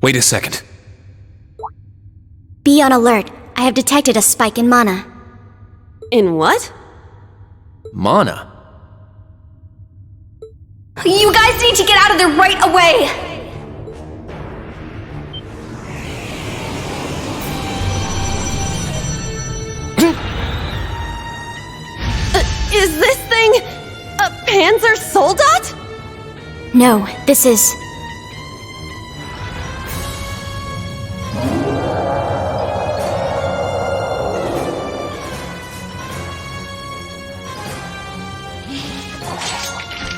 Wait a second. Be on alert. I have detected a spike in mana. In what? Mana? You guys need to get out of there right away! Is this thing a Panzer Soldat? No, this is...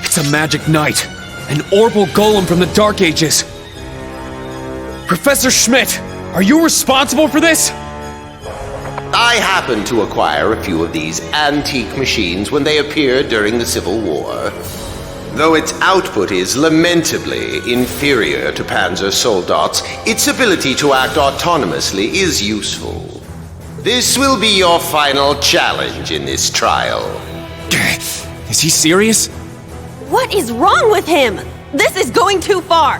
It's a magic knight, an orbital golem from the Dark Ages. Professor Schmidt, are you responsible for this? I happened to acquire a few of these antique machines when they appeared during the Civil War. Though its output is lamentably inferior to Panzer Soldat's, its ability to act autonomously is useful. This will be your final challenge in this trial. Is he serious? What is wrong with him? This is going too far!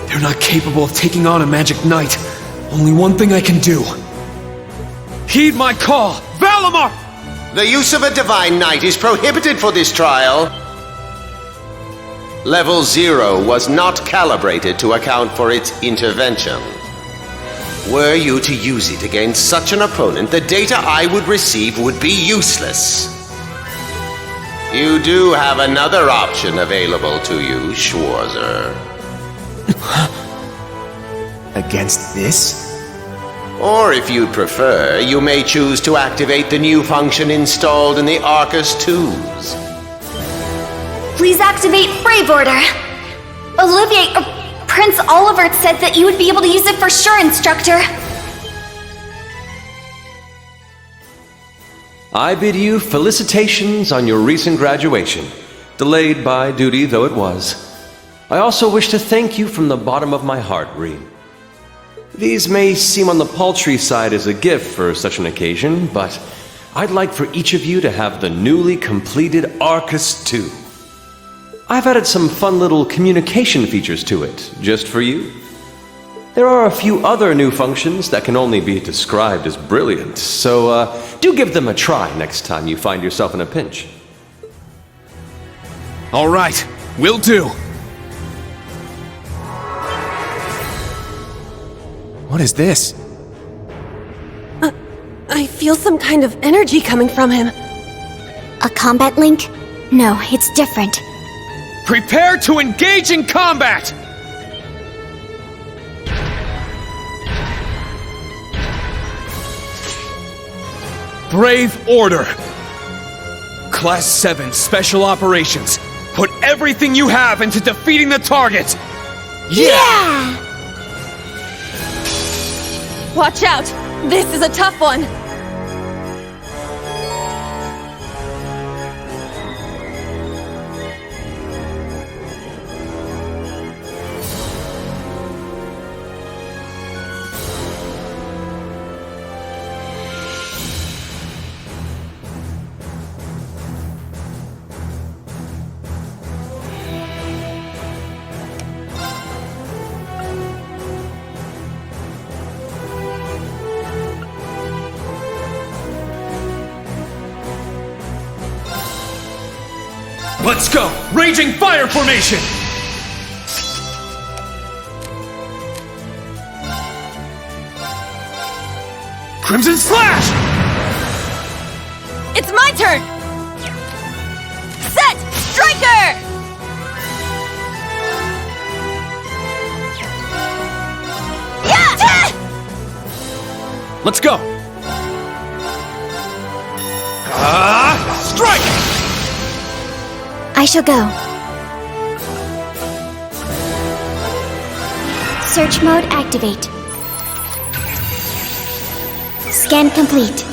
They're not capable of taking on a magic knight. Only one thing I can do. Heed my call! Valimar! The use of a Divine Knight is prohibited for this trial. Level 0 was not calibrated to account for its intervention. Were you to use it against such an opponent, the data I would receive would be useless. You do have another option available to you, Schwarzer. Against this? Or if you'd prefer, you may choose to activate the new function installed in the Arcus 2s. Please activate Brave Order! Olivier, Prince Oliver said that you would be able to use it for sure, Instructor. I bid you felicitations on your recent graduation, delayed by duty though it was. I also wish to thank you from the bottom of my heart, Reed. These may seem on the paltry side as a gift for such an occasion, but I'd like for each of you to have the newly completed Arcus 2. I've added some fun little communication features to it, just for you. There are a few other new functions that can only be described as brilliant, so do give them a try next time you find yourself in a pinch. All right, will do. What is this? I feel some kind of energy coming from him. A combat link? No, it's different. Prepare to engage in combat! Brave Order. Class 7 Special Operations. Put everything you have into defeating the target! Yeah! Watch out! This is a tough one! Let's go! Raging Fire Formation! Crimson Slash! It's my turn! Set! Striker! Yeah! Let's go! Strike! I shall go. Search mode activate. Scan complete.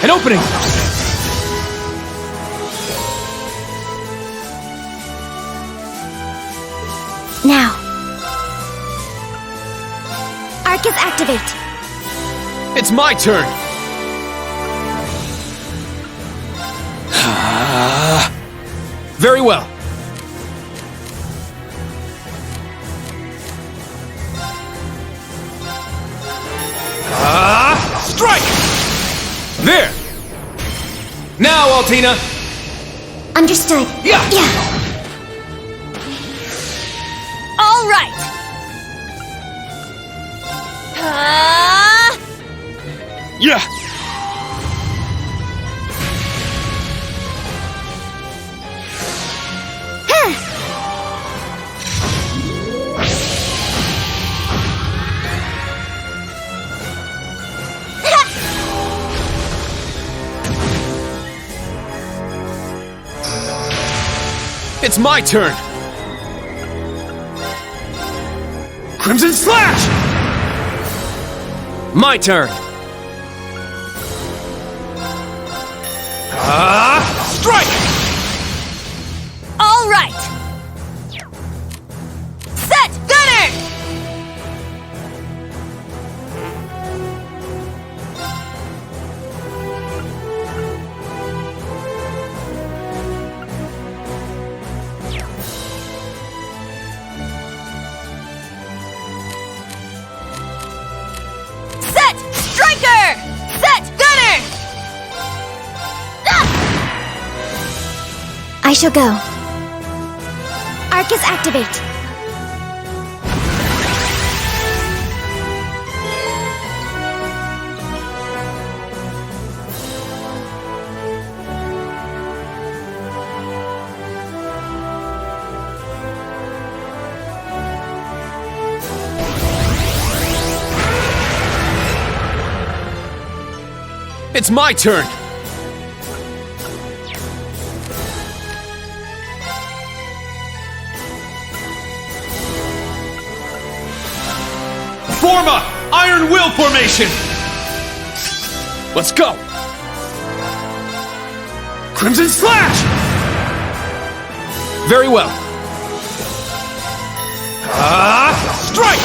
An opening! activate! It's my turn! Very well. Strike! There! Now, Altina! Understood. Yeah. All right! Yeah! It's my turn! Crimson Slash! My turn! Strike! All right! Set! Gunner! Set! Striker! Set! Gunner! I shall go. Arcus activate. It's my turn! Form a Iron Will formation! Let's go! Crimson Slash! Very well. Strike!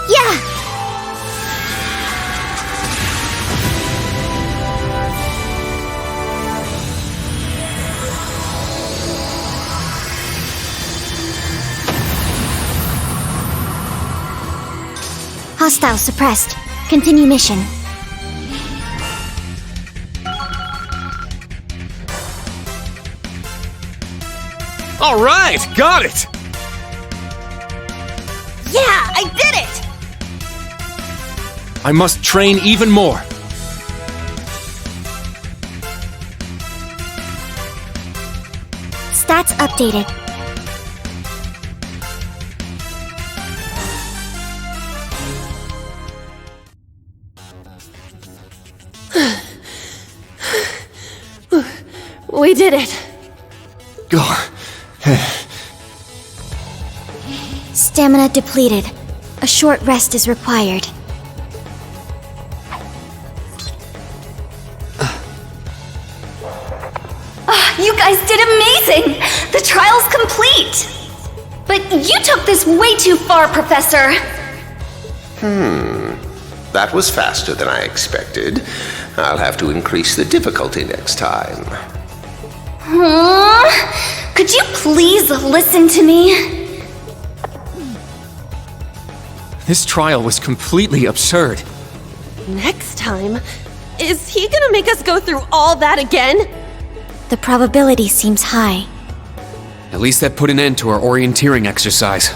Yeah! Hostile suppressed. Continue mission. All right, got it! Yeah, I did it! I must train even more. Stats updated. We did it. Go. Stamina depleted. A short rest is required. You guys did amazing! The trial's complete! But you took this way too far, Professor! That was faster than I expected. I'll have to increase the difficulty next time. Could you please listen to me? This trial was completely absurd. Next time? Is he gonna make us go through all that again? The probability seems high. At least that put an end to our orienteering exercise.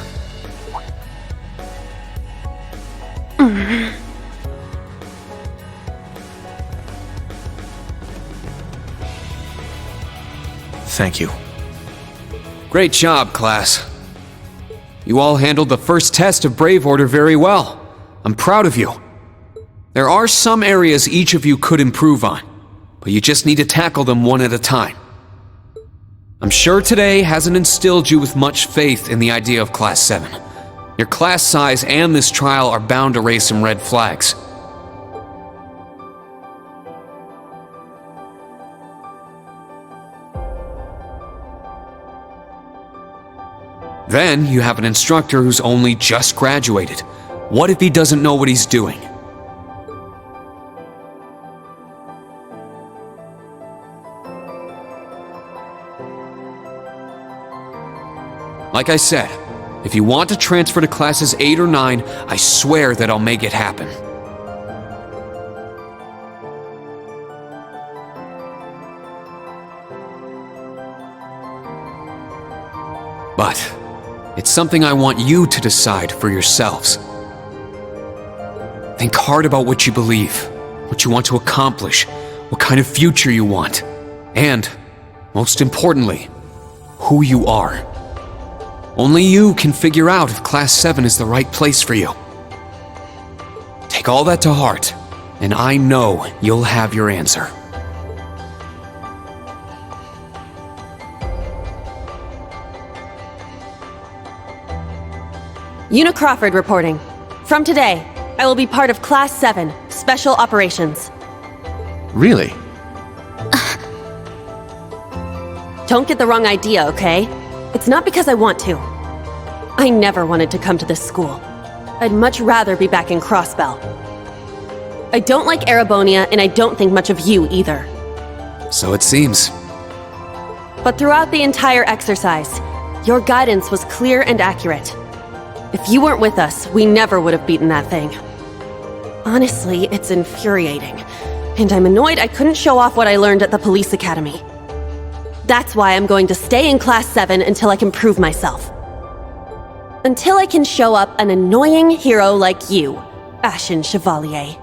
Thank you. Great job, class. You all handled the first test of Brave Order very well. I'm proud of you. There are some areas each of you could improve on, but you just need to tackle them one at a time. I'm sure today hasn't instilled you with much faith in the idea of Class 7. Your class size and this trial are bound to raise some red flags. Then you have an instructor who's only just graduated. What if he doesn't know what he's doing? Like I said, if you want to transfer to classes 8 or 9, I swear that I'll make it happen. But it's something I want you to decide for yourselves. Think hard about what you believe, what you want to accomplish, what kind of future you want, and, most importantly, who you are. Only you can figure out if Class 7 is the right place for you. Take all that to heart, and I know you'll have your answer. Una Crawford reporting. From today, I will be part of Class 7, Special Operations. Really? Don't get the wrong idea, okay? It's not because I want to. I never wanted to come to this school. I'd much rather be back in Crossbell. I don't like Erebonia, and I don't think much of you either. So it seems. But throughout the entire exercise, your guidance was clear and accurate. If you weren't with us, we never would have beaten that thing. Honestly, it's infuriating. And I'm annoyed I couldn't show off what I learned at the police academy. That's why I'm going to stay in Class 7 until I can prove myself. Until I can show up an annoying hero like you, Ashen Chevalier.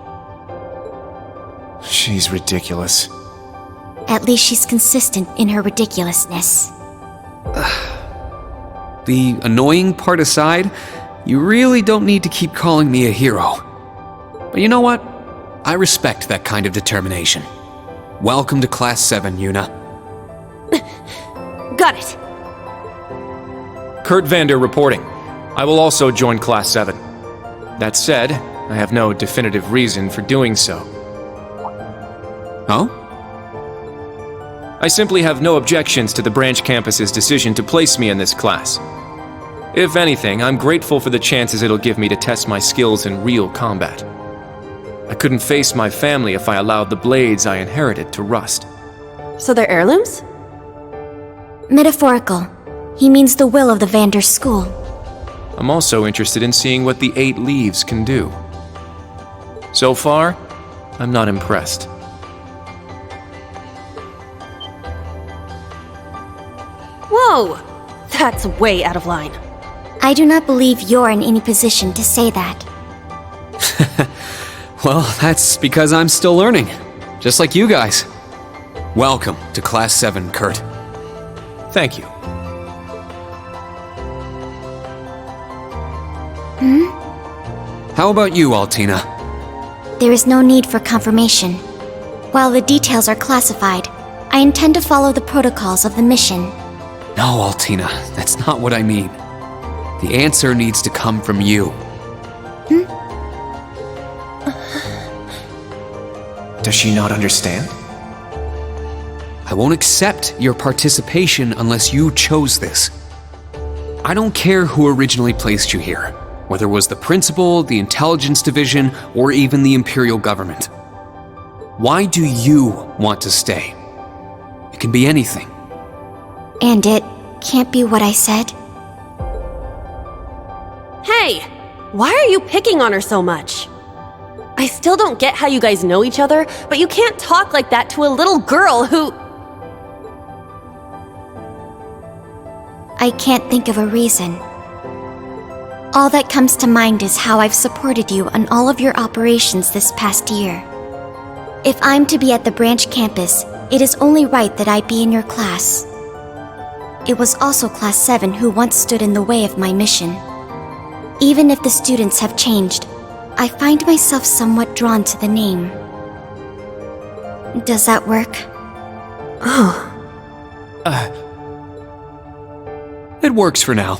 She's ridiculous. At least she's consistent in her ridiculousness. The annoying part aside, you really don't need to keep calling me a hero. But you know what? I respect that kind of determination. Welcome to Class 7, Una. Got it. Kurt Vander reporting. I will also join Class 7. That said, I have no definitive reason for doing so. Oh? I simply have no objections to the branch campus's decision to place me in this class. If anything, I'm grateful for the chances it'll give me to test my skills in real combat. I couldn't face my family if I allowed the blades I inherited to rust. So they're heirlooms? Metaphorical. He means the will of the Vander school. I'm also interested in seeing what the 8 leaves can do. So far, I'm not impressed. Whoa! That's way out of line. I do not believe you're in any position to say that. Well, that's because I'm still learning, just like you guys. Welcome to Class 7, Kurt. Thank you. How about you, Altina? There is no need for confirmation. While the details are classified, I intend to follow the protocols of the mission. No, Altina, that's not what I mean. The answer needs to come from you. Does she not understand? I won't accept your participation unless you chose this. I don't care who originally placed you here, whether it was the principal, the intelligence division, or even the imperial government. Why do you want to stay? It can be anything. And it can't be what I said. Hey! Why are you picking on her so much? I still don't get how you guys know each other, but you can't talk like that to a little girl who... I can't think of a reason. All that comes to mind is how I've supported you on all of your operations this past year. If I'm to be at the branch campus, it is only right that I be in your class. It was also Class 7 who once stood in the way of my mission. Even if the students have changed, I find myself somewhat drawn to the name. Does that work? It works for now.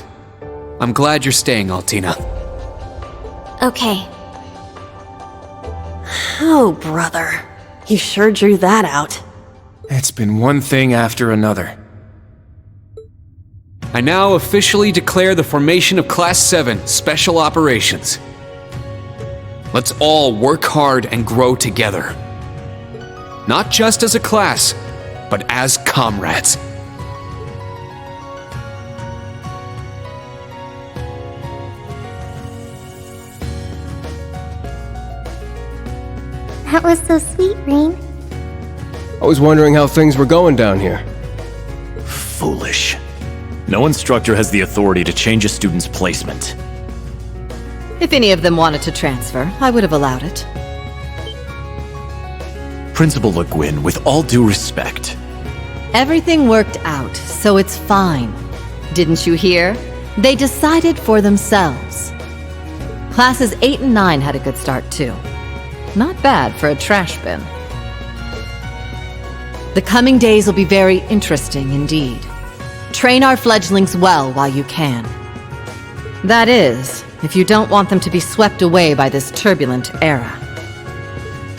I'm glad you're staying, Altina. Okay. Oh, brother. You sure drew that out. It's been one thing after another. I now officially declare the formation of Class VII Special Operations. Let's all work hard and grow together. Not just as a class, but as comrades. That was so sweet, Rain. I was wondering how things were going down here. Foolish. No instructor has the authority to change a student's placement. If any of them wanted to transfer, I would have allowed it. Principal Le Guin, with all due respect. Everything worked out, so it's fine. Didn't you hear? They decided for themselves. Classes 8 and 9 had a good start too. Not bad for a trash bin. The coming days will be very interesting indeed. Train our fledglings well while you can. That is, if you don't want them to be swept away by this turbulent era.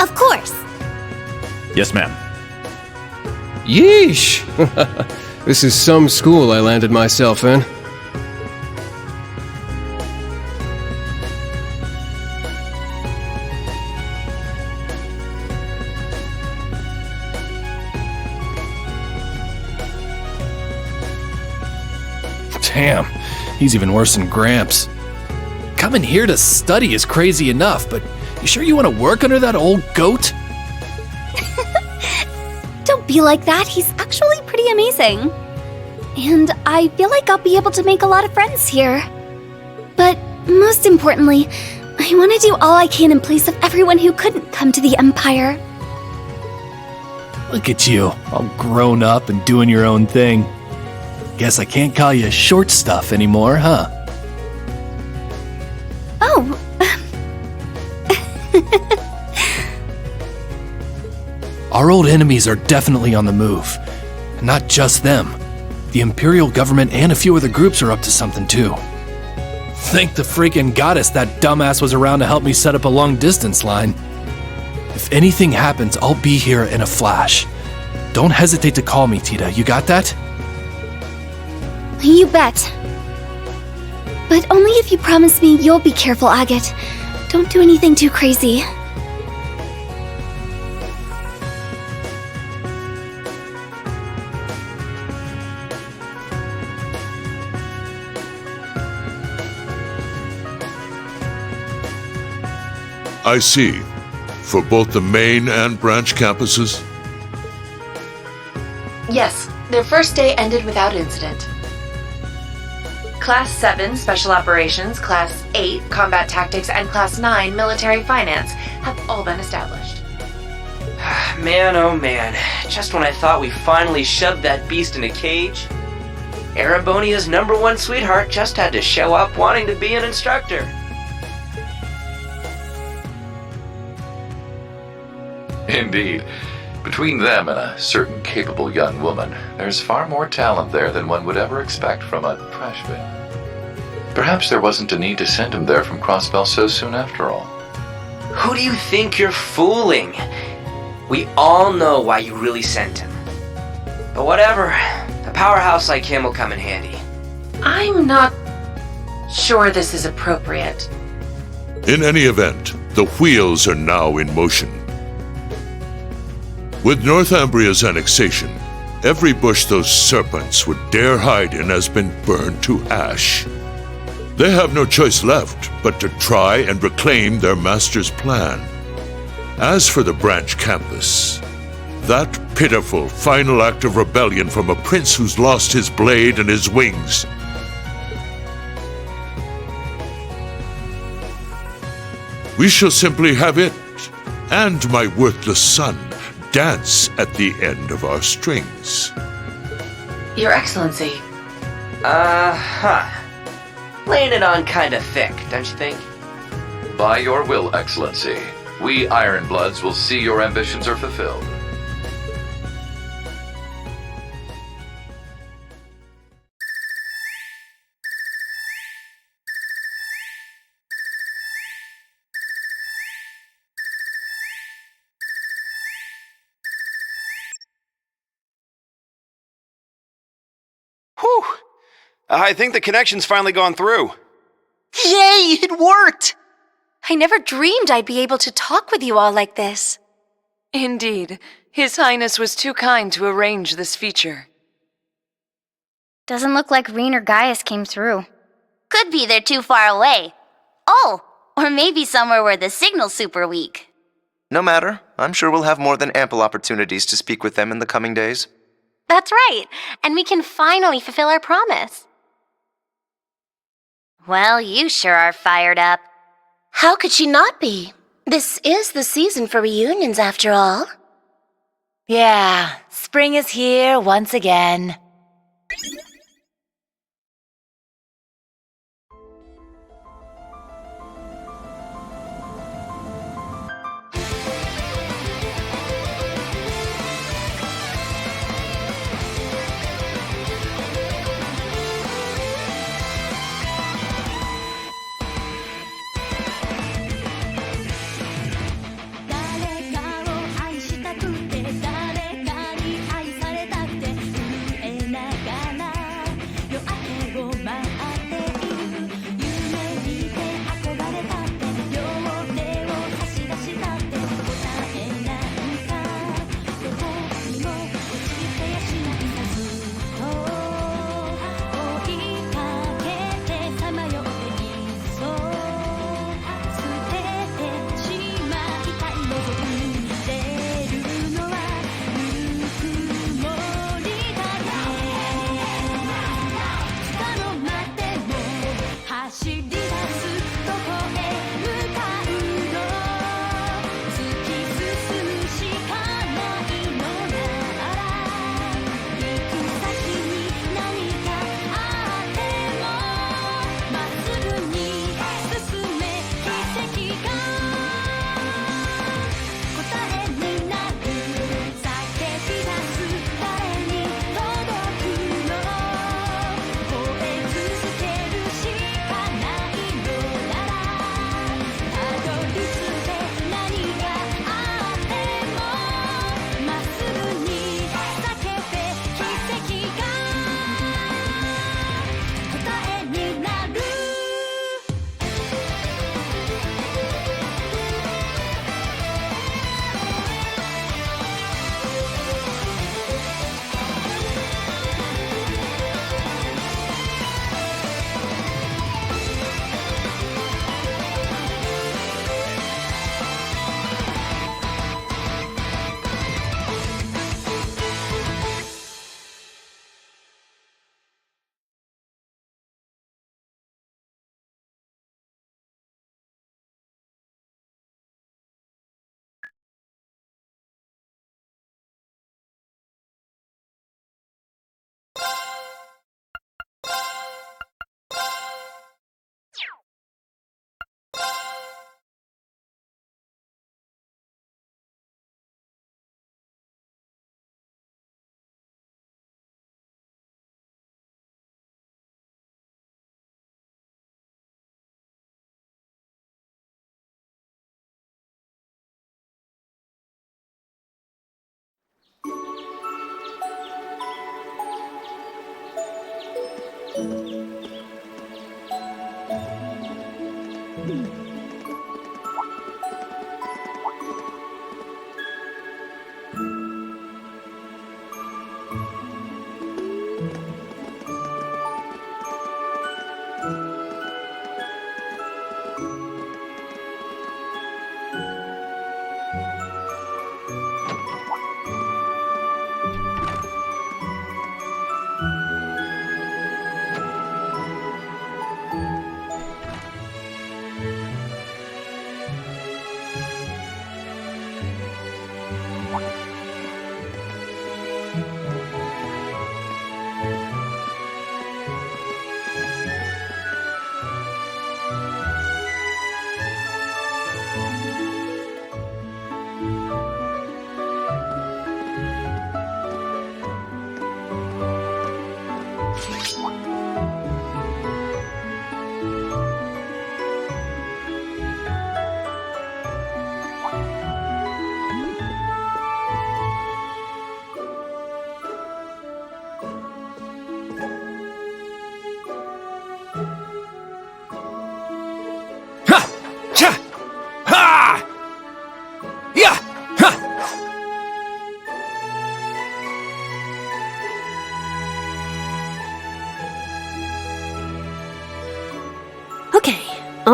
Of course. Yes, ma'am. Yeesh! This is some school I landed myself in. Damn, he's even worse than Gramps. Coming here to study is crazy enough, but you sure you want to work under that old goat? Don't be like that, he's actually pretty amazing. And I feel like I'll be able to make a lot of friends here. But most importantly, I want to do all I can in place of everyone who couldn't come to the Empire. Look at you, all grown up and doing your own thing. Guess I can't call you short stuff anymore, huh? Oh. Our old enemies are definitely on the move. And not just them. The Imperial government and a few other groups are up to something too. Thank the freaking goddess that dumbass was around to help me set up a long-distance line. If anything happens, I'll be here in a flash. Don't hesitate to call me, Tita. You got that? You bet. But only if you promise me you'll be careful, Agate. Don't do anything too crazy. I see. For both the main and branch campuses? Yes, their first day ended without incident. Class 7 Special Operations, Class 8 Combat Tactics, and Class 9 Military Finance have all been established. Man, oh man. Just when I thought we finally shoved that beast in a cage, Erebonia's #1 sweetheart just had to show up wanting to be an instructor. Indeed. Between them and a certain capable young woman, there's far more talent there than one would ever expect from a trash bin. Perhaps there wasn't a need to send him there from Crossbell so soon after all. Who do you think you're fooling? We all know why you really sent him. But whatever, a powerhouse like him will come in handy. I'm not sure this is appropriate. In any event, the wheels are now in motion. With Northumbria's annexation, every bush those serpents would dare hide in has been burned to ash. They have no choice left but to try and reclaim their master's plan. As for the branch campus, that pitiful final act of rebellion from a prince who's lost his blade and his wings. We shall simply have it, and my worthless son, dance at the end of our strings. Your Excellency. Laying it on kinda thick, don't you think? By your will, Excellency, we Ironbloods will see your ambitions are fulfilled. Whew! I think the connection's finally gone through. Yay, it worked! I never dreamed I'd be able to talk with you all like this. Indeed, His Highness was too kind to arrange this feature. Doesn't look like Rean or Gaius came through. Could be they're too far away. Oh, or maybe somewhere where the signal's super weak. No matter. I'm sure we'll have more than ample opportunities to speak with them in the coming days. That's right, and we can finally fulfill our promise. Well, you sure are fired up. How could she not be? This is the season for reunions, after all. Yeah, spring is here once again.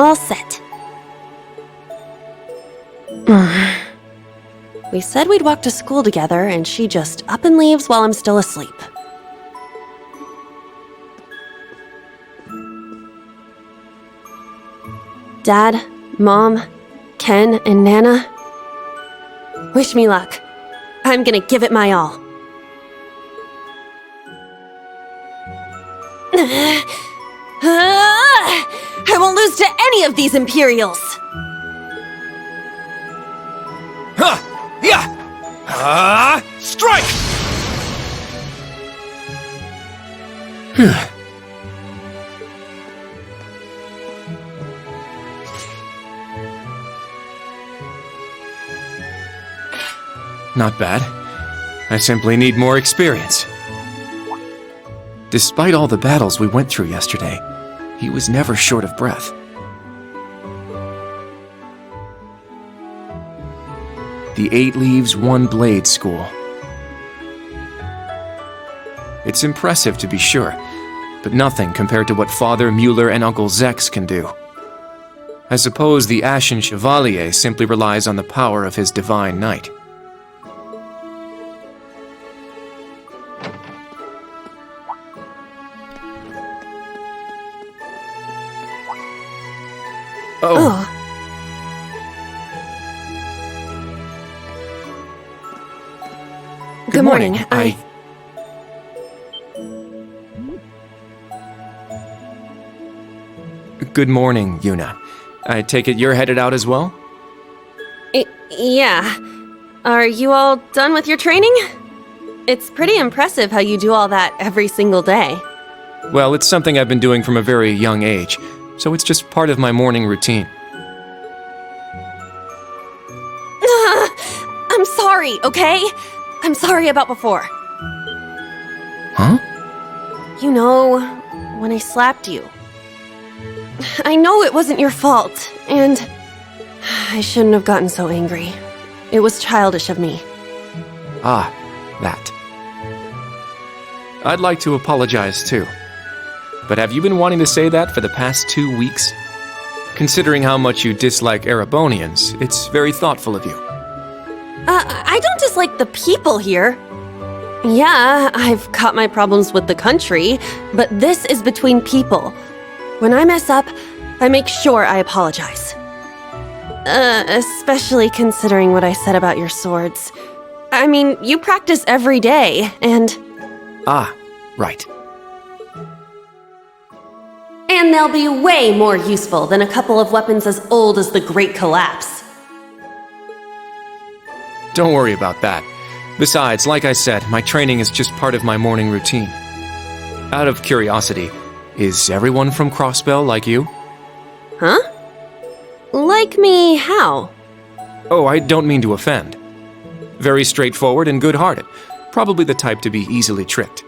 All set. We said we'd walk to school together, and she just up and leaves while I'm still asleep. Dad, Mom, Ken, and Nana. Wish me luck. I'm gonna give it my all. I won't lose to any of these Imperials! Huh! Yeah! Strike! Not bad. I simply need more experience. Despite all the battles we went through yesterday, he was never short of breath. The 8 Leaves, 1 Blade School. It's impressive to be sure, but nothing compared to what Father Mueller and Uncle Zex can do. I suppose the Ashen Chevalier simply relies on the power of his divine knight. Oh. Good morning. Good morning, Yuna. I take it you're headed out as well? Yeah. Are you all done with your training? It's pretty impressive how you do all that every single day. Well, it's something I've been doing from a very young age, so it's just part of my morning routine. I'm sorry, okay? I'm sorry about before. Huh? You know, when I slapped you. I know it wasn't your fault, and I shouldn't have gotten so angry. It was childish of me. Ah, that. I'd like to apologize too. But have you been wanting to say that for the past 2 weeks? Considering how much you dislike Erebonians, it's very thoughtful of you. I don't dislike the people here. Yeah, I've got my problems with the country, but this is between people. When I mess up, I make sure I apologize. Especially considering what I said about your swords. I mean, you practice every day, and... Ah, right. And they'll be way more useful than a couple of weapons as old as the Great Collapse. Don't worry about that. Besides, like I said, my training is just part of my morning routine. Out of curiosity, is everyone from Crossbell like you? Huh? Like me how? Oh, I don't mean to offend. Very straightforward and good-hearted. Probably the type to be easily tricked.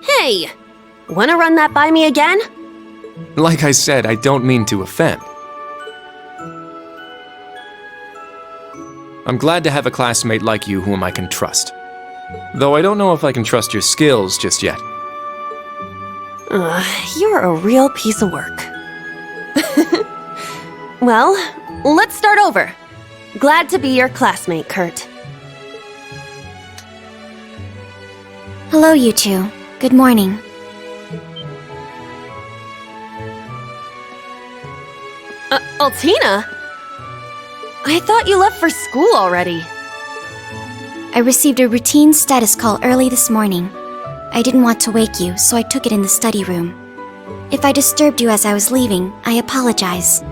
Hey! Wanna run that by me again? Like I said, I don't mean to offend. I'm glad to have a classmate like you whom I can trust. Though I don't know if I can trust your skills just yet. You're a real piece of work. Well, let's start over. Glad to be your classmate, Kurt. Hello, you two. Good morning. Altina? I thought you left for school already. I received a routine status call early this morning. I didn't want to wake you, so I took it in the study room. If I disturbed you as I was leaving, I apologize.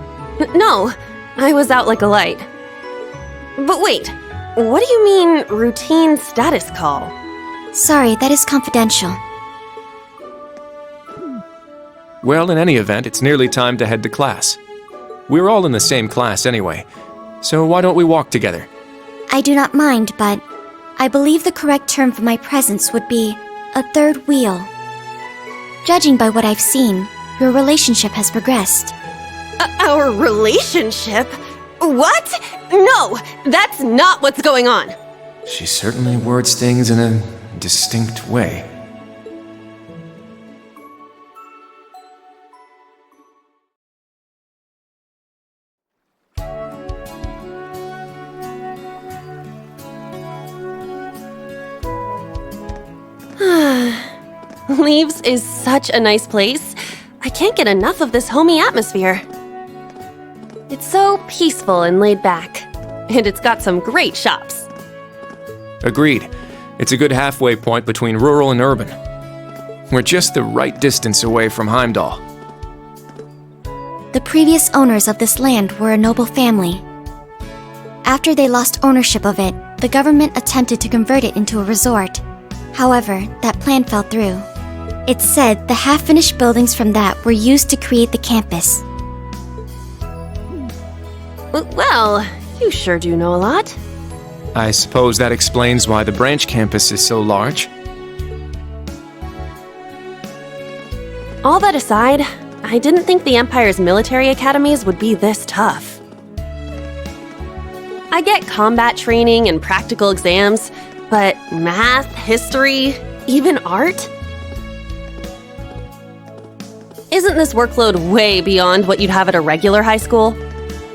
No, I was out like a light. But wait, what do you mean, routine status call? Sorry, that is confidential. Well, in any event, it's nearly time to head to class. We're all in the same class anyway, so why don't we walk together? I do not mind, but I believe the correct term for my presence would be a third wheel. Judging by what I've seen, your relationship has progressed. Our relationship? What? No, that's not what's going on. She certainly words things in a distinct way. Leaves is such a nice place. I can't get enough of this homey atmosphere. It's so peaceful and laid back. And it's got some great shops. Agreed. It's a good halfway point between rural and urban. We're just the right distance away from Heimdall. The previous owners of this land were a noble family. After they lost ownership of it, the government attempted to convert it into a resort. However, that plan fell through. It's said the half-finished buildings from that were used to create the campus. Well, you sure do know a lot. I suppose that explains why the branch campus is so large. All that aside, I didn't think the Empire's military academies would be this tough. I get combat training and practical exams, but math, history, even art? Isn't this workload way beyond what you'd have at a regular high school?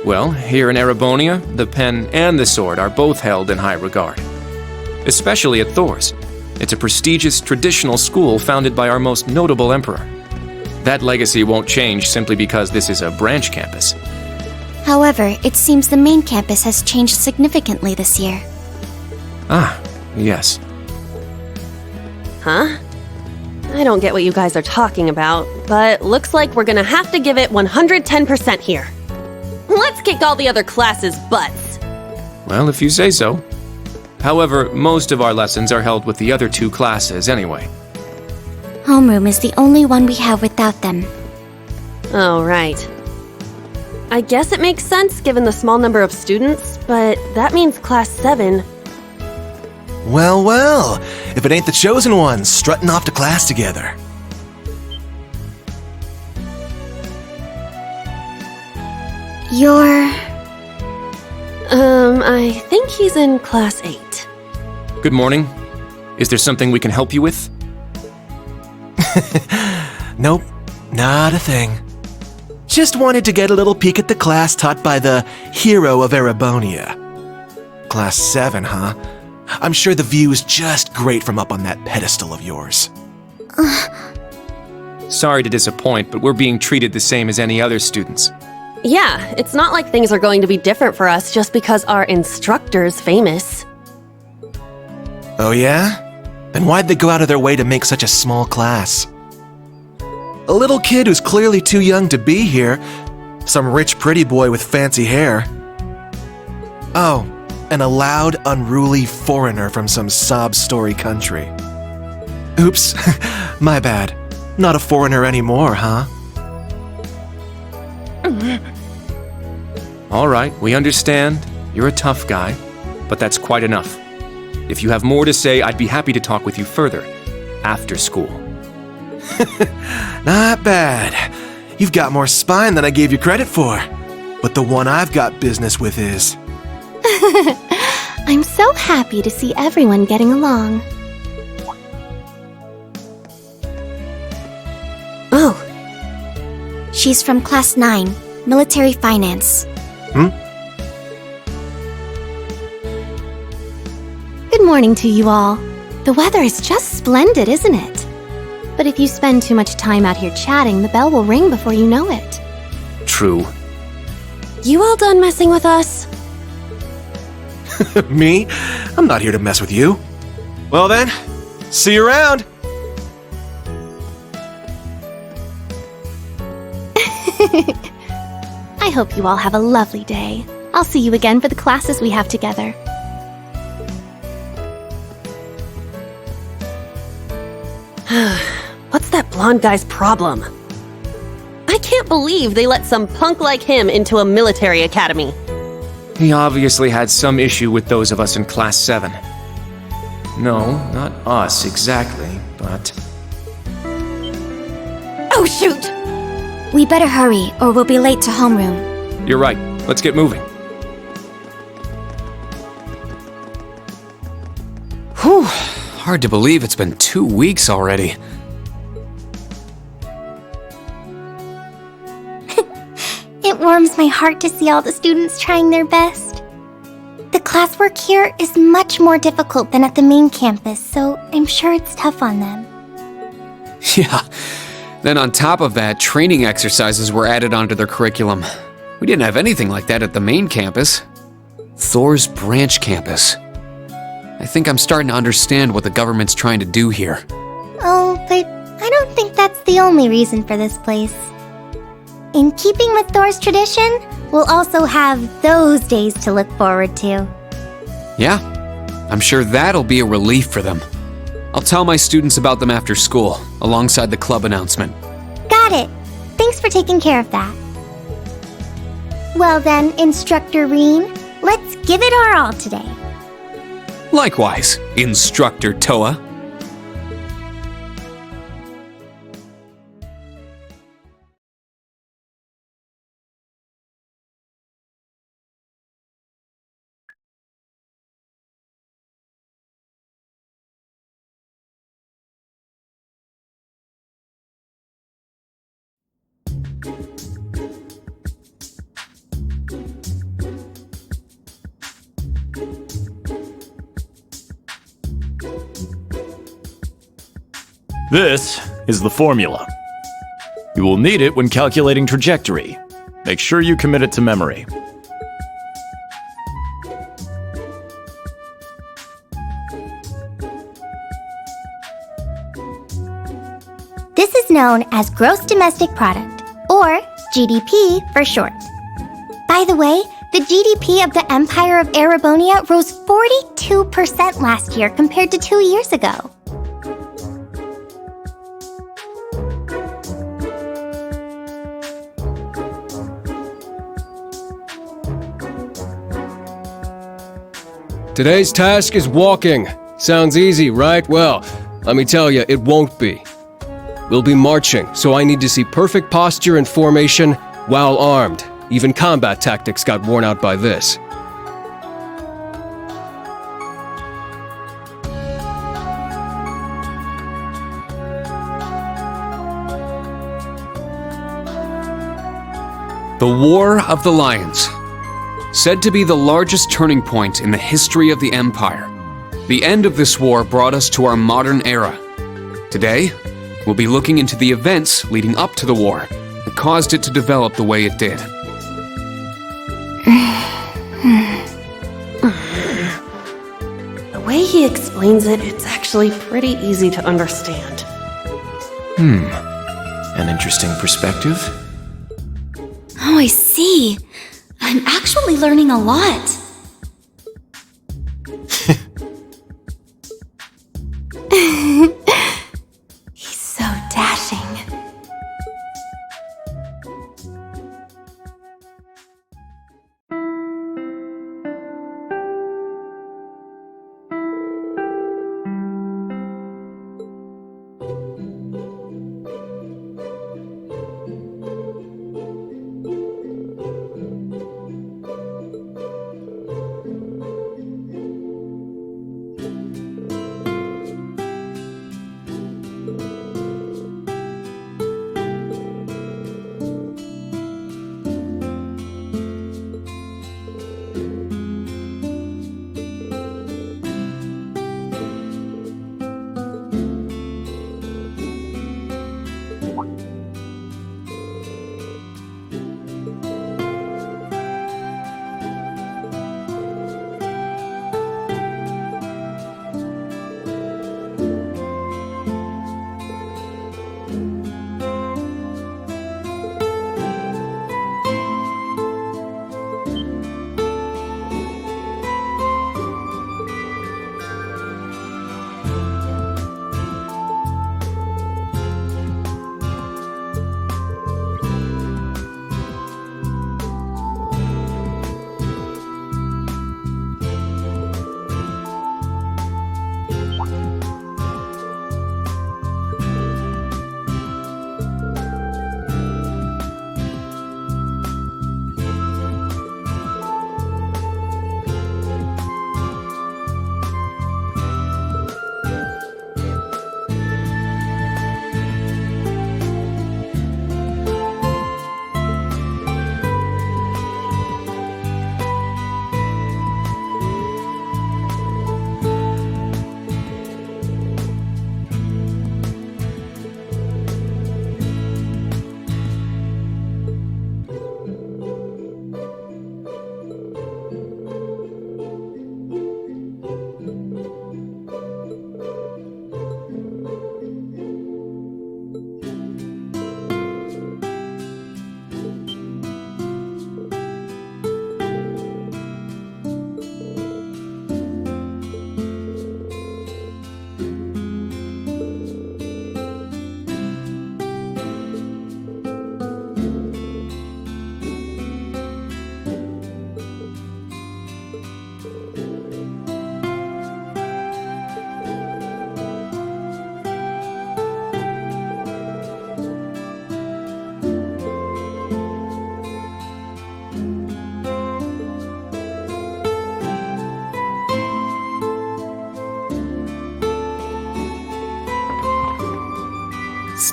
Well, here in Erebonia, the pen and the sword are both held in high regard. Especially at Thor's. It's a prestigious traditional school founded by our most notable emperor. That legacy won't change simply because this is a branch campus. However, it seems the main campus has changed significantly this year. Ah, yes. Huh? I don't get what you guys are talking about, but looks like we're gonna have to give it 110% here. Let's kick all the other classes' butts. Well, if you say so. However, most of our lessons are held with the other two classes anyway. Homeroom is the only one we have without them. Oh, right. I guess it makes sense given the small number of students, but that means Class 7. Well, well, if it ain't the chosen ones strutting off to class together. You're... I think he's in Class 8. Good morning. Is there something we can help you with? Nope, not a thing. Just wanted to get a little peek at the class taught by the hero of Erebonia. Class 7, huh? I'm sure the view is just great from up on that pedestal of yours. Sorry to disappoint, but we're being treated the same as any other students. Yeah, it's not like things are going to be different for us just because our instructor's famous. Oh yeah? Then why'd they go out of their way to make such a small class? A little kid who's clearly too young to be here. Some rich pretty boy with fancy hair. Oh, and a loud, unruly foreigner from some sob-story country. Oops, my bad. Not a foreigner anymore, huh? All right, we understand. You're a tough guy, but that's quite enough. If you have more to say, I'd be happy to talk with you further, after school. Not bad. You've got more spine than I gave you credit for. But the one I've got business with is... I'm so happy to see everyone getting along. Oh. She's from Class 9, Military Finance. Good morning to you all. The weather is just splendid, isn't it? But if you spend too much time out here chatting, the bell will ring before you know it. True. You all done messing with us? Me? I'm not here to mess with you. Well then, see you around. I hope you all have a lovely day. I'll see you again for the classes we have together. What's that blonde guy's problem? I can't believe they let some punk like him into a military academy. He obviously had some issue with those of us in Class 7. No, not us exactly, but... Oh, shoot! We better hurry, or we'll be late to homeroom. You're right. Let's get moving. Whew. Hard to believe it's been 2 weeks already. It warms my heart to see all the students trying their best. The classwork here is much more difficult than at the main campus, so I'm sure it's tough on them. Yeah. Then on top of that, training exercises were added onto their curriculum. We didn't have anything like that at the main campus. Thor's branch campus. I think I'm starting to understand what the government's trying to do here. Oh, but I don't think that's the only reason for this place. In keeping with Thor's tradition, we'll also have those days to look forward to. Yeah, I'm sure that'll be a relief for them. I'll tell my students about them after school, alongside the club announcement. Got it. Thanks for taking care of that. Well then, Instructor Reen, let's give it our all today. Likewise, Instructor Toa. This is the formula. You will need it when calculating trajectory. Make sure you commit it to memory. This is known as Gross Domestic Product, or GDP for short. By the way, the GDP of the Empire of Erebonia rose 42% last year compared to 2 years ago. Today's task is walking. Sounds easy, right? Well, let me tell you, it won't be. We'll be marching, so I need to see perfect posture and formation while armed. Even combat tactics got worn out by this. The War of the Lions. Said to be the largest turning point in the history of the Empire. The end of this war brought us to our modern era. Today, we'll be looking into the events leading up to the war that caused it to develop the way it did. The way he explains it, it's actually pretty easy to understand. An interesting perspective. Oh, I see. I'm actually learning a lot. He's so dashing.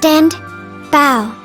Stand, bow.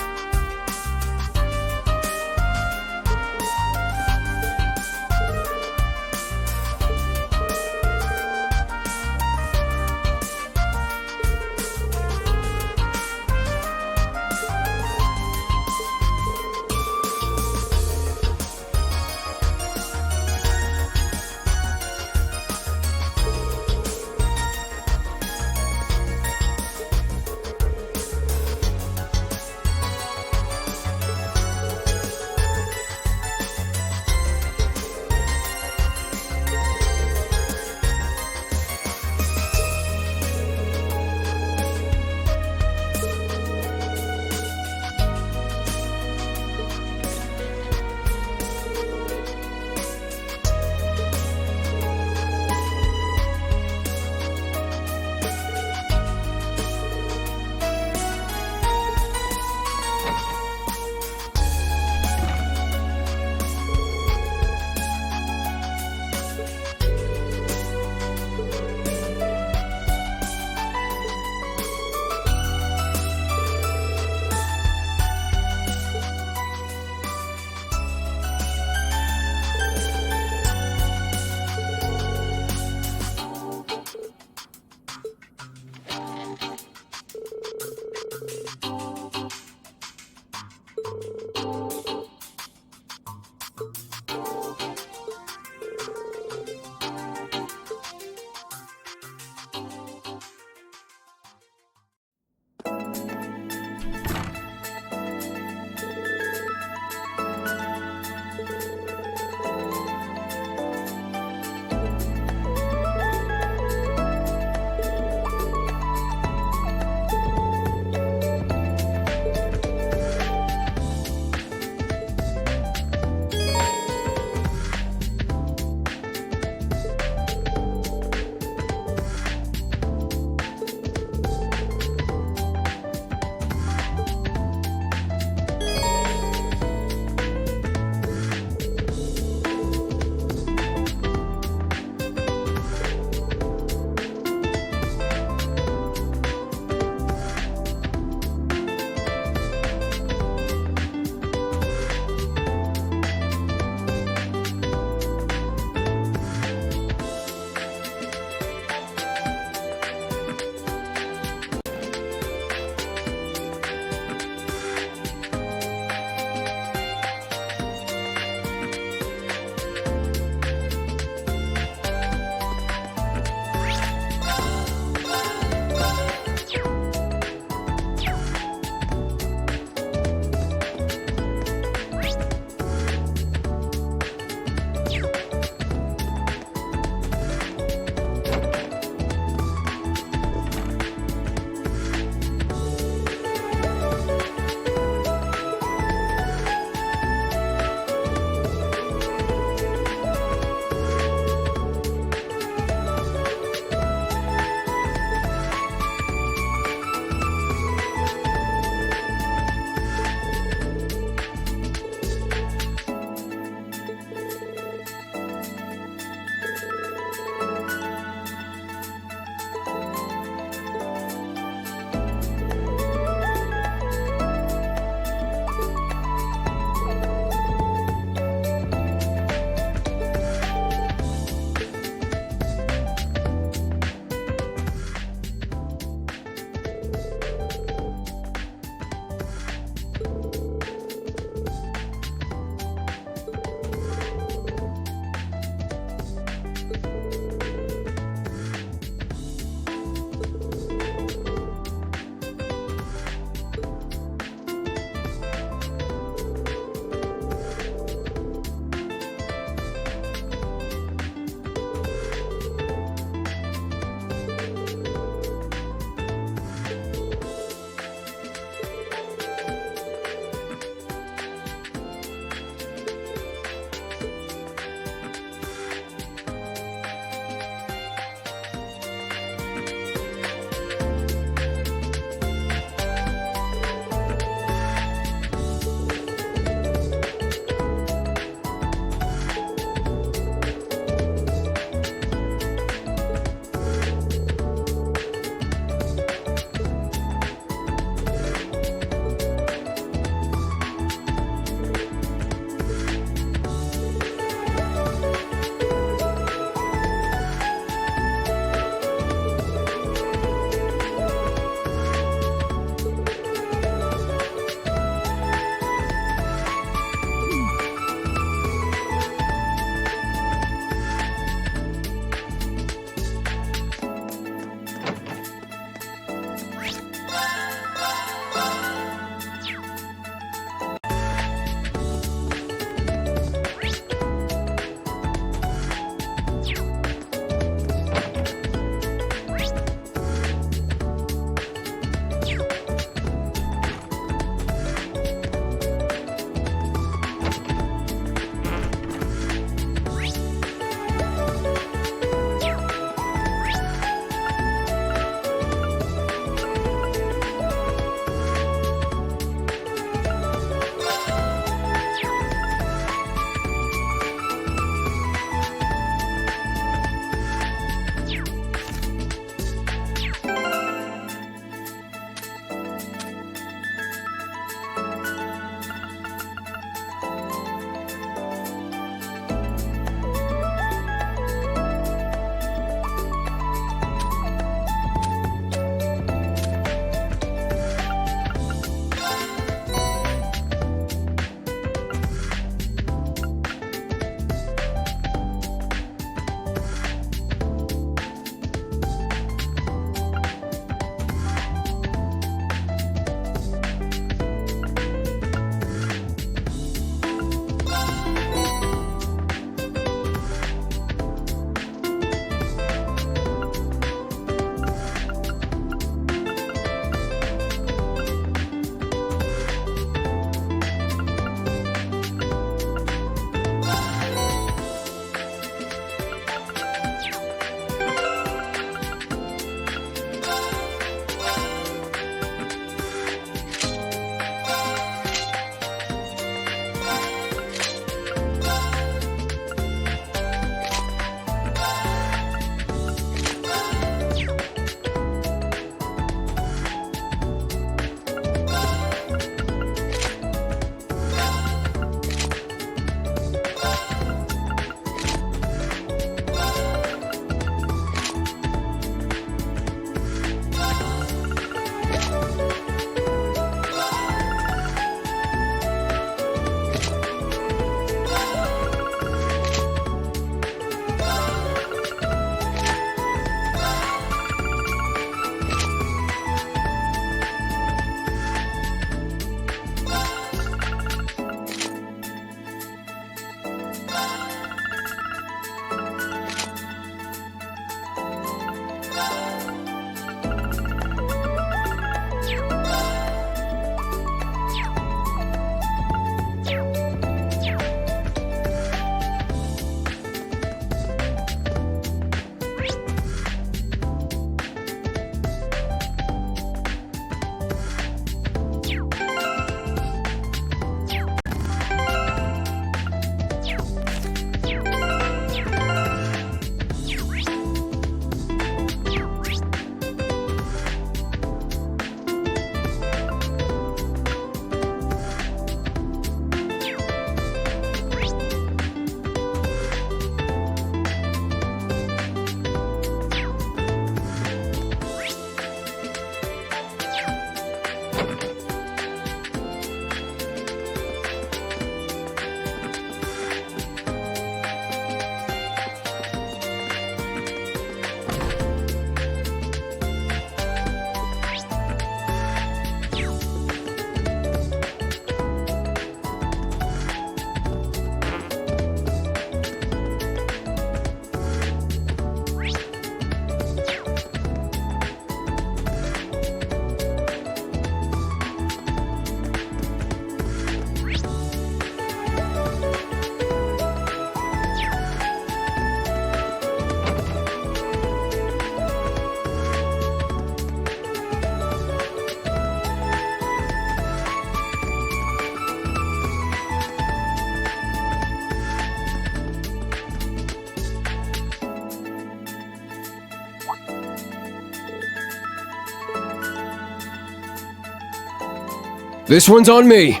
This one's on me.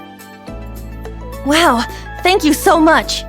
Wow, thank you so much.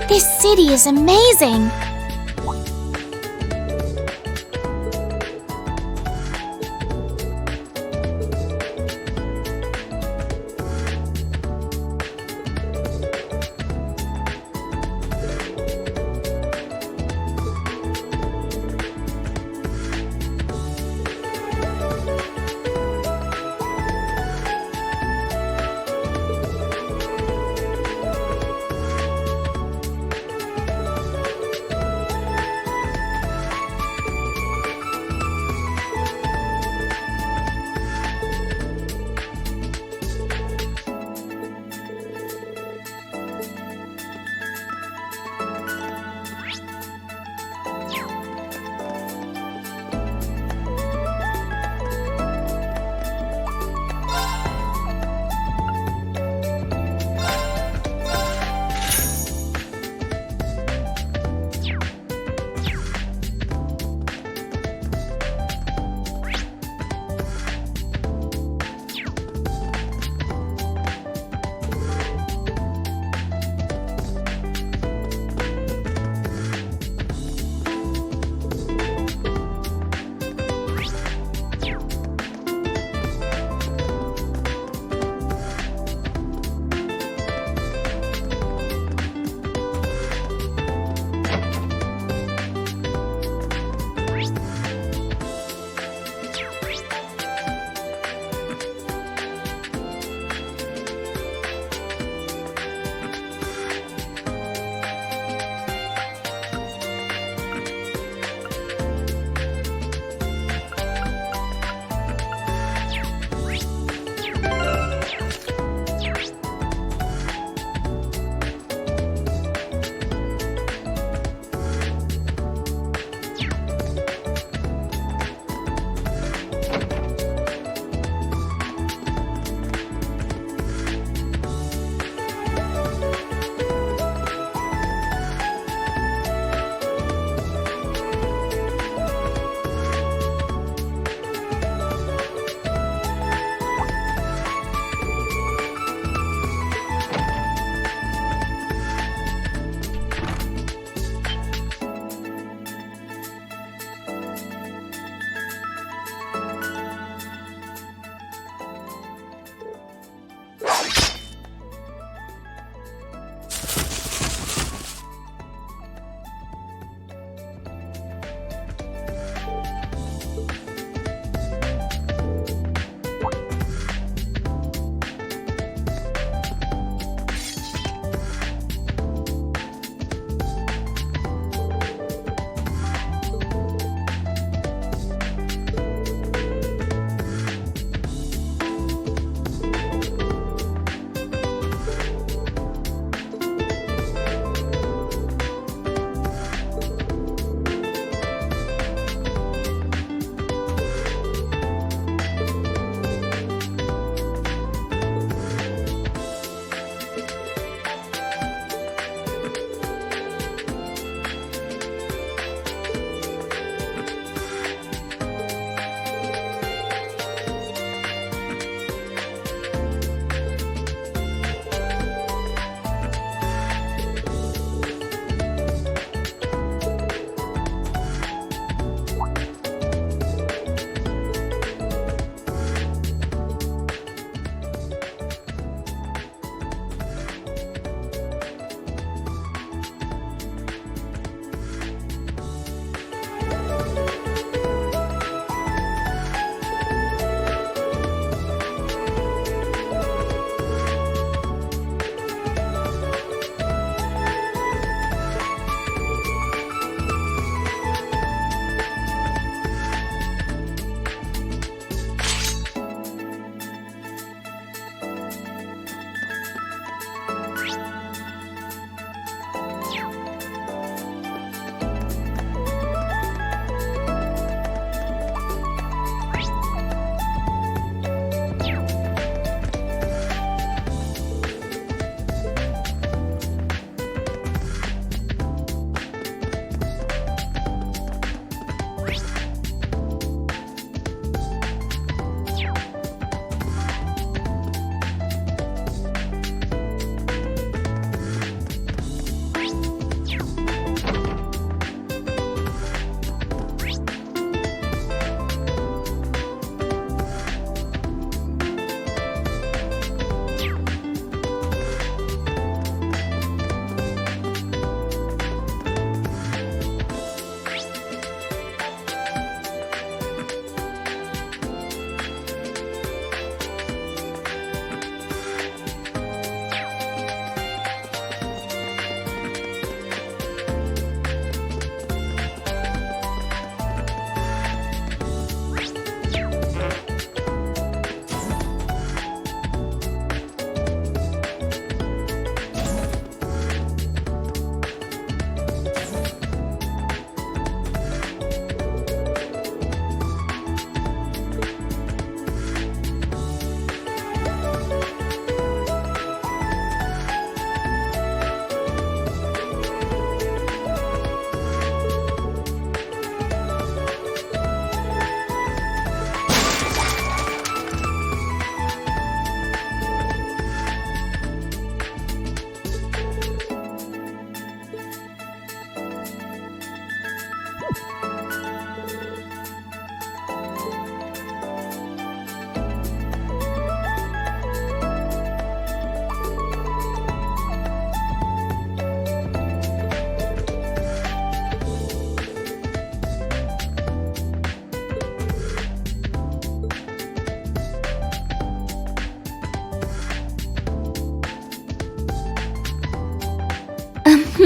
This city is amazing!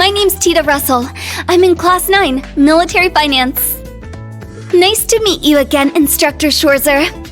My name's Tita Russell. I'm in Class 9, Military Finance. Nice to meet you again, Instructor Schwarzer.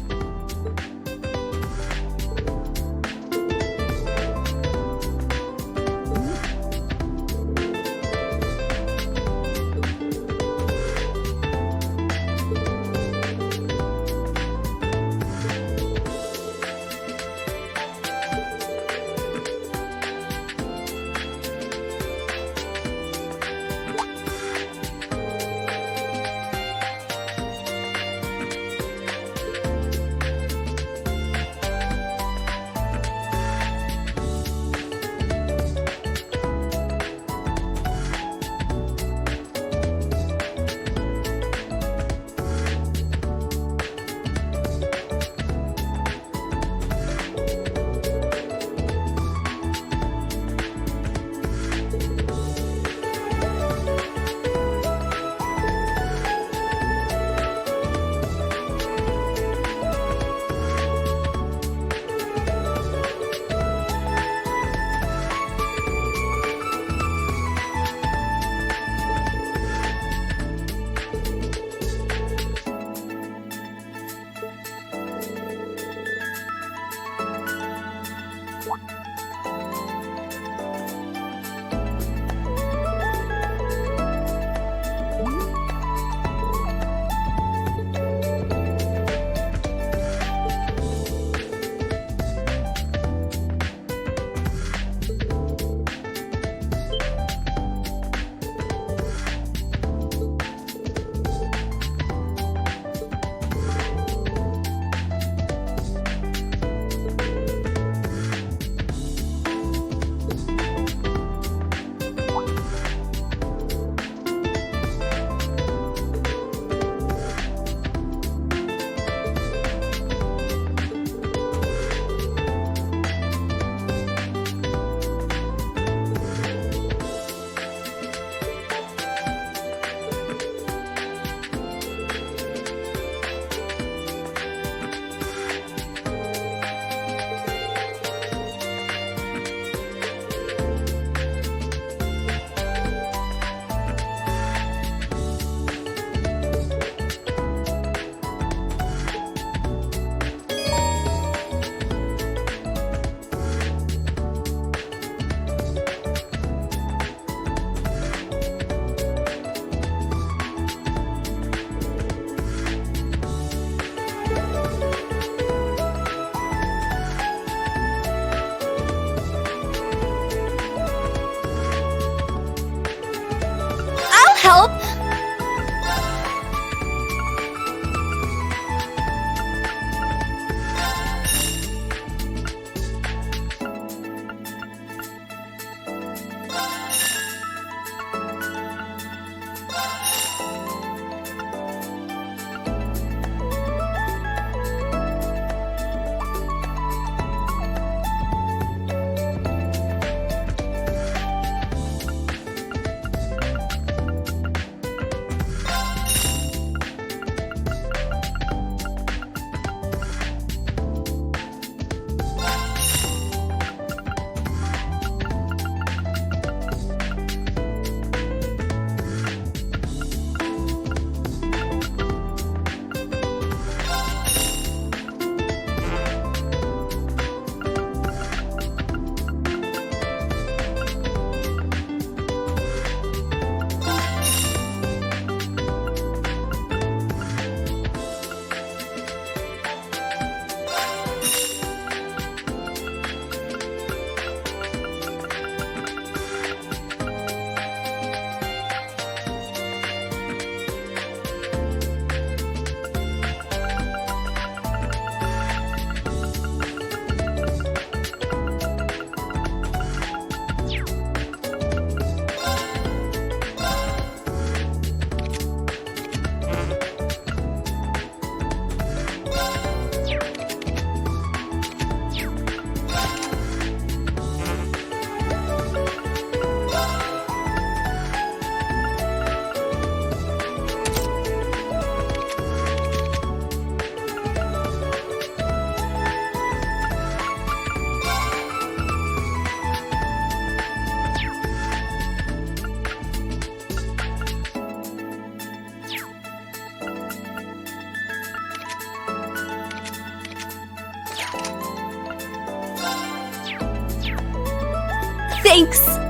Thanks!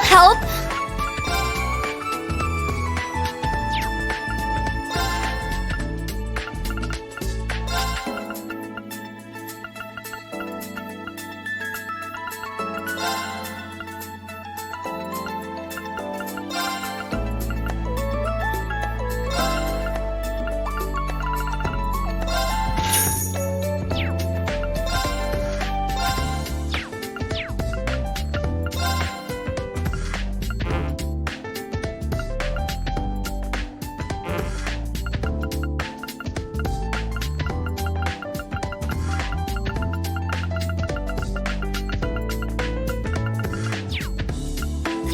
Help!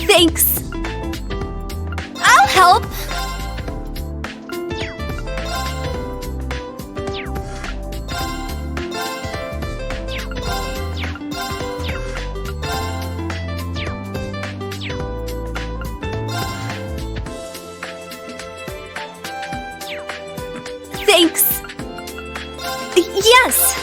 Thanks. I'll help. Thanks. Yes.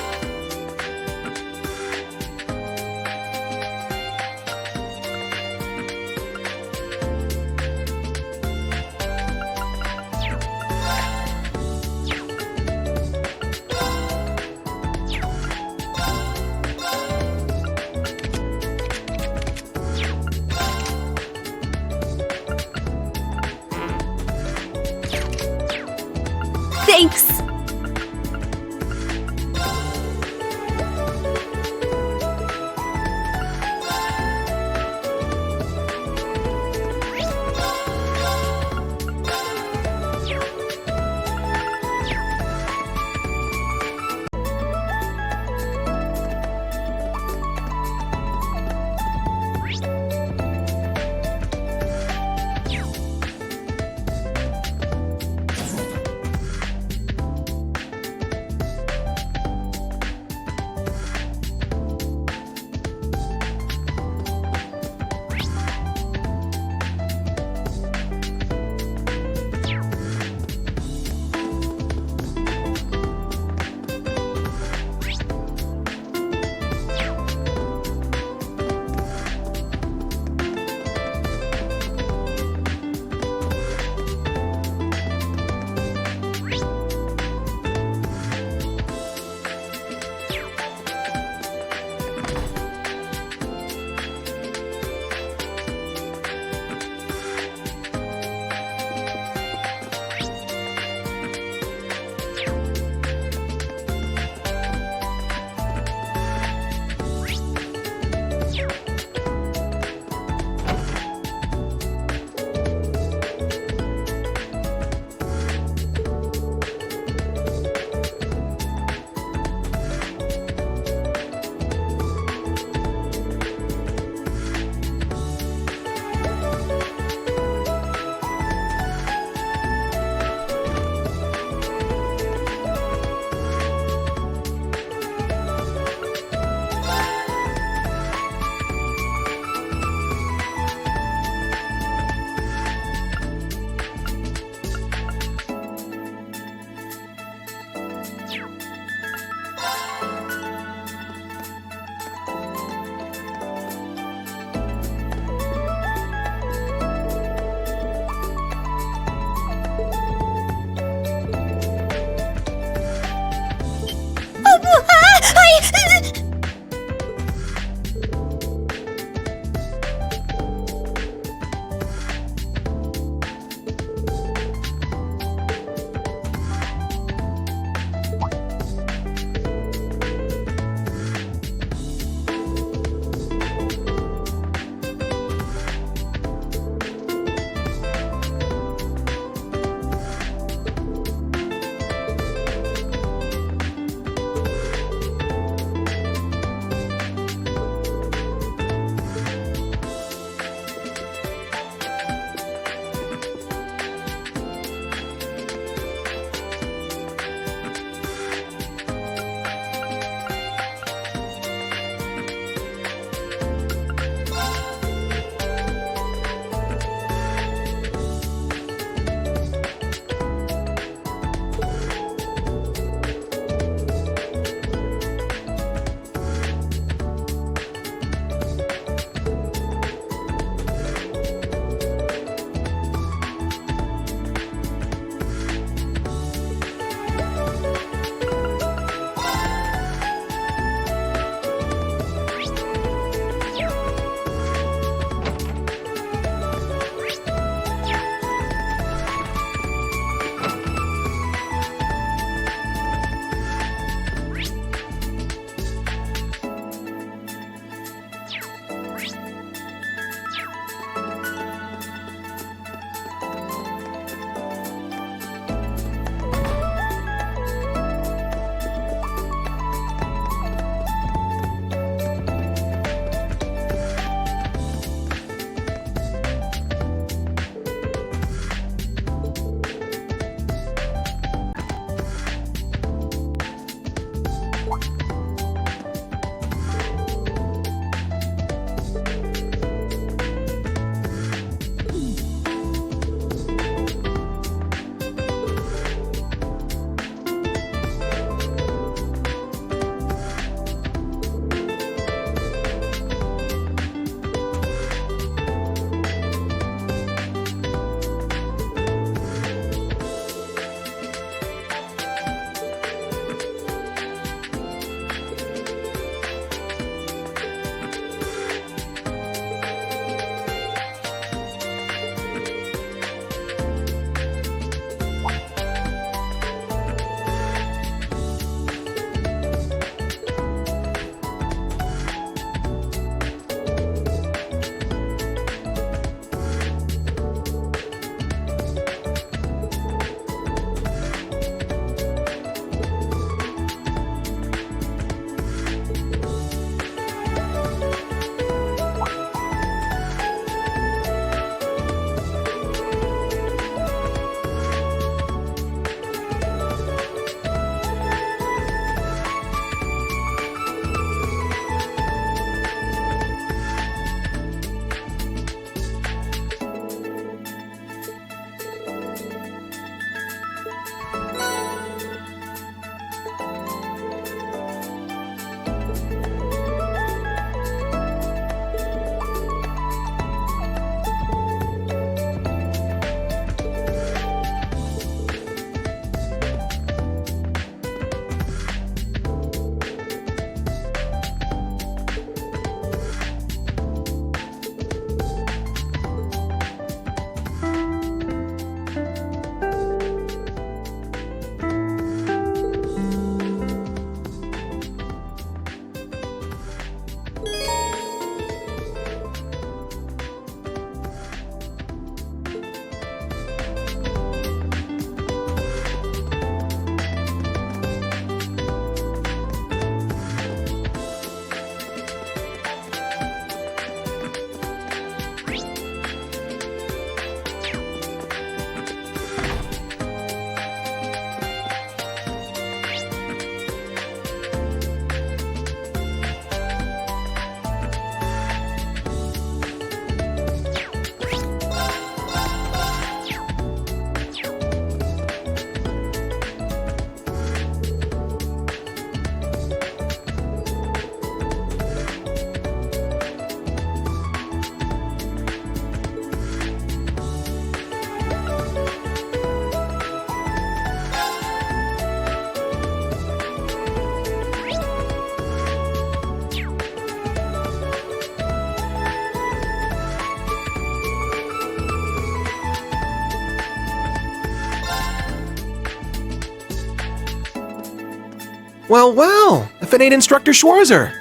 Well, well, if it ain't Instructor Schwarzer.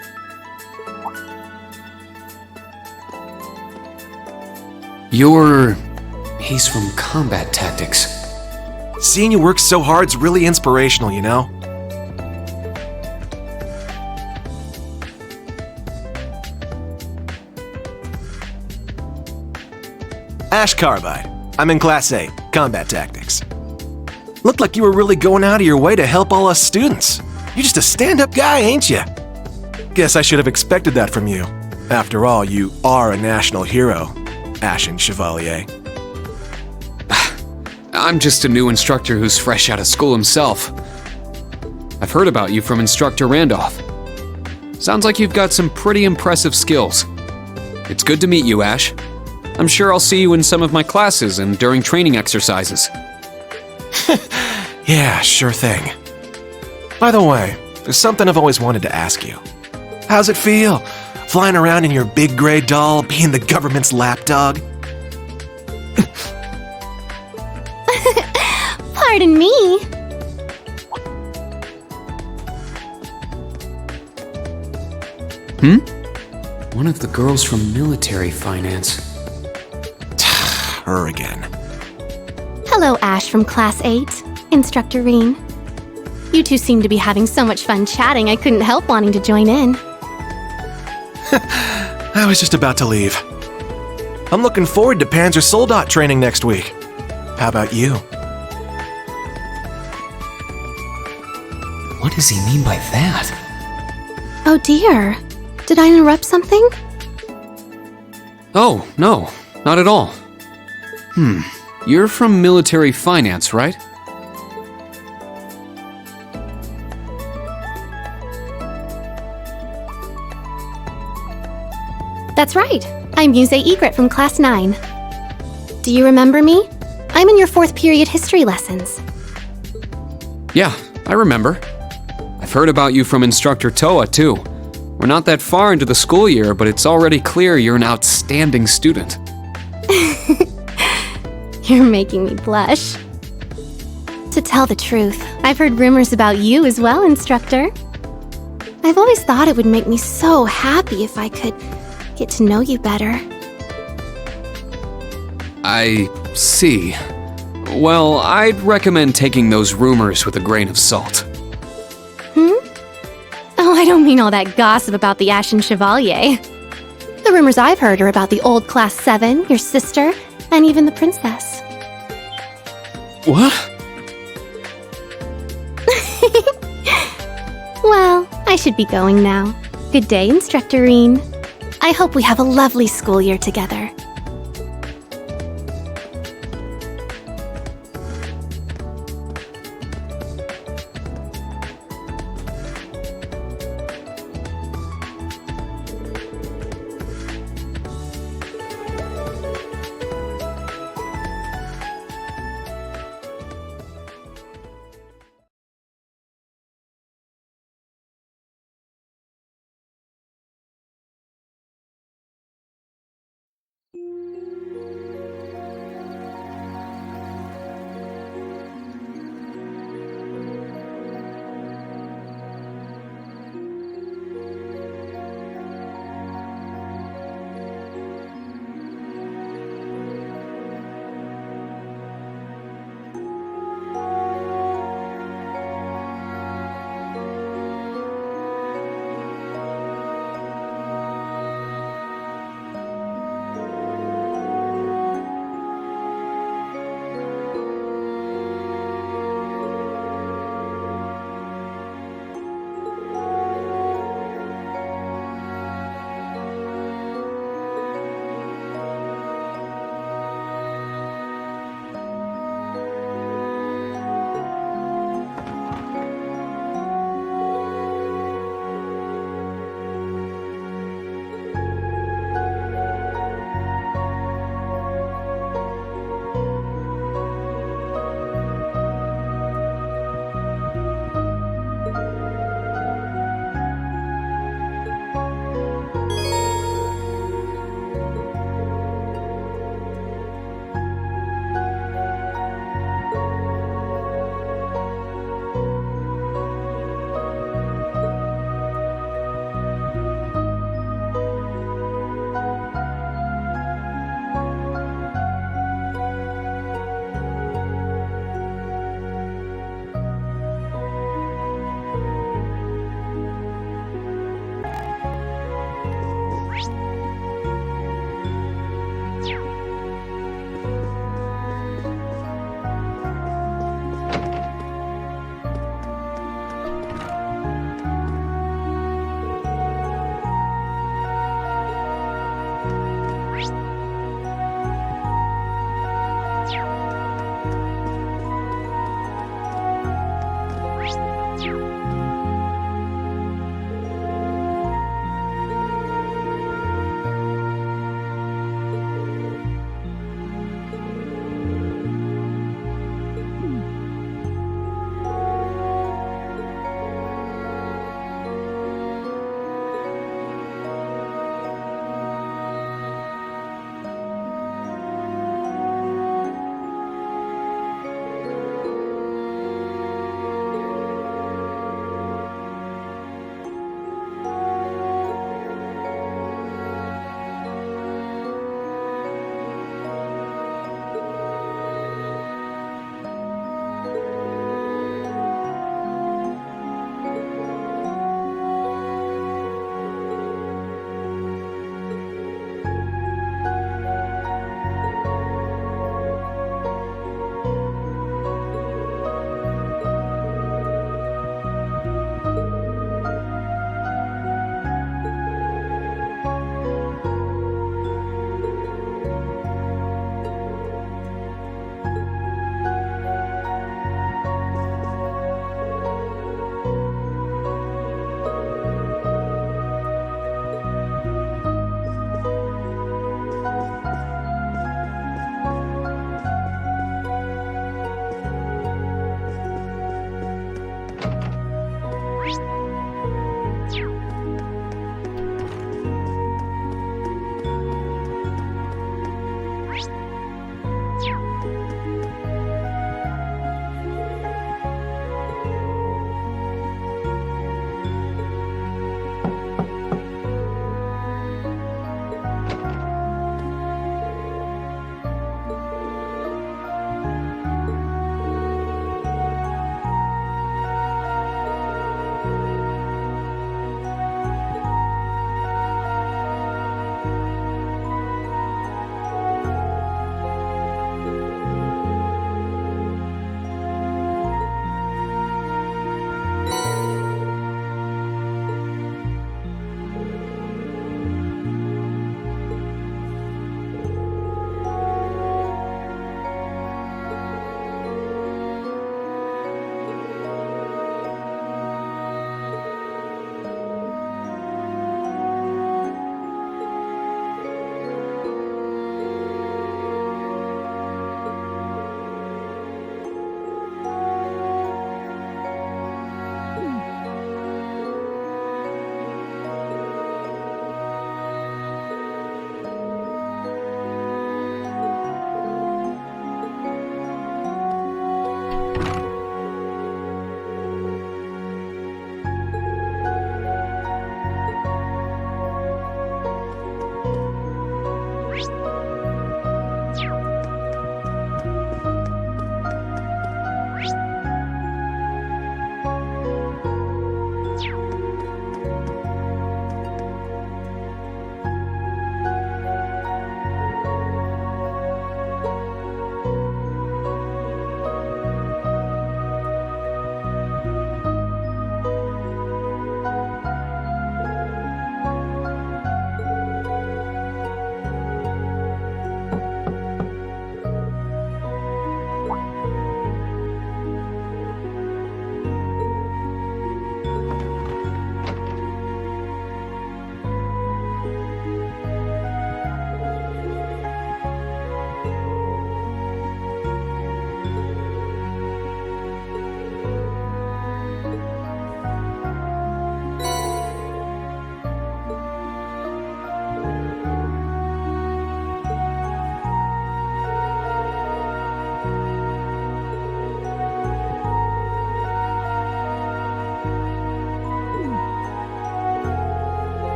He's from Combat Tactics. Seeing you work so hard's really inspirational, you know? Ash Carbide. I'm in Class 8, Combat Tactics. Looked like you were really going out of your way to help all us students. You're just a stand-up guy, ain't you? Guess I should have expected that from you. After all, you are a national hero, Ashen Chevalier. I'm just a new instructor who's fresh out of school himself. I've heard about you from Instructor Randolph. Sounds like you've got some pretty impressive skills. It's good to meet you, Ash. I'm sure I'll see you in some of my classes and during training exercises. Yeah, sure thing. By the way, there's something I've always wanted to ask you. How's it feel, flying around in your big gray doll, being the government's lapdog? Pardon me. One of the girls from military finance. Her again. Hello, Ash from Class 8, Instructor Reen. You two seem to be having so much fun chatting, I couldn't help wanting to join in. I was just about to leave. I'm looking forward to Panzer Soldat training next week. How about you? What does he mean by that? Oh dear. Did I interrupt something? Oh, no, not at all. You're from military finance, right? That's right. I'm Muse Egret from Class 9. Do you remember me? I'm in your 4th period history lessons. Yeah, I remember. I've heard about you from Instructor Toa, too. We're not that far into the school year, but it's already clear you're an outstanding student. You're making me blush. To tell the truth, I've heard rumors about you as well, Instructor. I've always thought it would make me so happy if I could get to know you better. I see. Well, I'd recommend taking those rumors with a grain of salt. Oh, I don't mean all that gossip about the Ashen Chevalier. The rumors I've heard are about the old Class 7, your sister, and even the princess. What? Well, I should be going now. Good day, Instructor Reen. I hope we have a lovely school year together.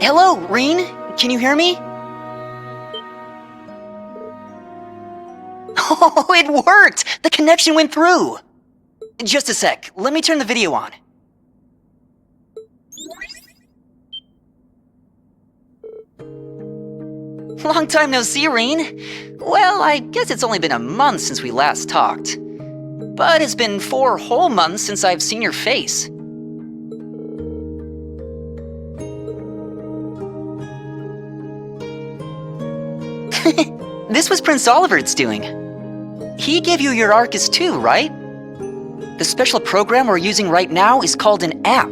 Hello, Reen? Can you hear me? Oh, it worked! The connection went through! Just a sec, let me turn the video on. Long time no see, Reen. Well, I guess it's only been a month since we last talked. But it's been 4 whole months since I've seen your face. This was Prince Oliver's doing. He gave you your Arcus too, right? The special program we're using right now is called an app.